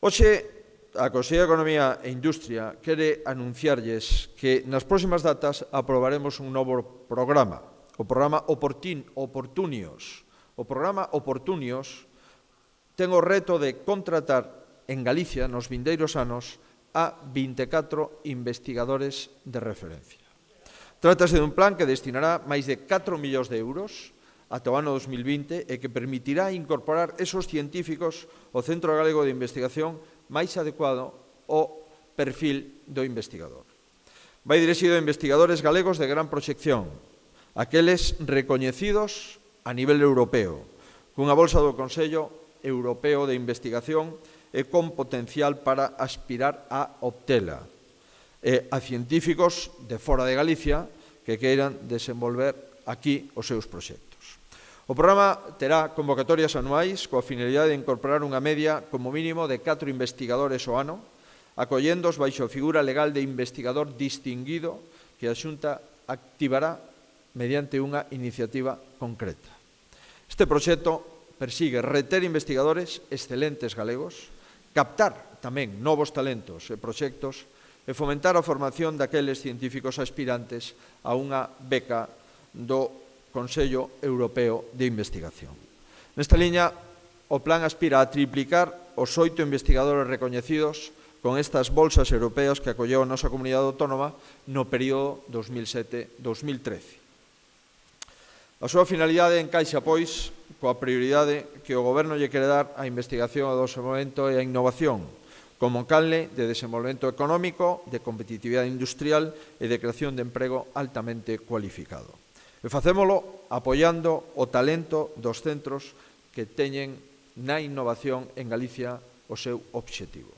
Hoxe, a Consellería de Economía e Industria quere anunciarlles que nas próximas datas aprobaremos un novo programa, o programa Oportunios. O programa Oportunios ten o reto de contratar en Galicia nos vindeiros anos a 24 investigadores de referencia. Trátase dun plan que destinará máis de 4 millóns de euros ata o ano 2020 e que permitirá incorporar esos científicos ao Centro Galego de Investigación máis adecuado ao perfil do investigador. Vai dirixido a investigadores galegos de gran proxección, aqueles recoñecidos a nivel europeo, cunha bolsa do Consello Europeo de Investigación e con potencial para aspirar a obtela, e a científicos de fora de Galicia que queiran desenvolver aquí os seus proxectos. O programa terá convocatorias anuais coa finalidade de incorporar unha media como mínimo de 4 investigadores ao ano, acollendos baixo a figura legal de investigador distinguido que a Xunta activará mediante unha iniciativa concreta. Este proxecto persigue reter investigadores excelentes galegos, captar tamén novos talentos e proxectos e fomentar a formación daqueles científicos aspirantes a unha beca do Consello Europeo de Investigación. Nesta liña, o plan aspira a triplicar os 8 investigadores recoñecidos con estas bolsas europeas que acolleu a nosa comunidade autónoma no período 2007-2013. A súa finalidade encaixa, pois, coa prioridade que o Goberno lle quere dar á investigación, ao desenvolvemento e á innovación, como canle de desenvolvemento económico, de competitividade industrial e de creación de emprego altamente cualificado. E facémolo apoiando o talento dos centros que teñen na innovación en Galicia o seu obxectivo.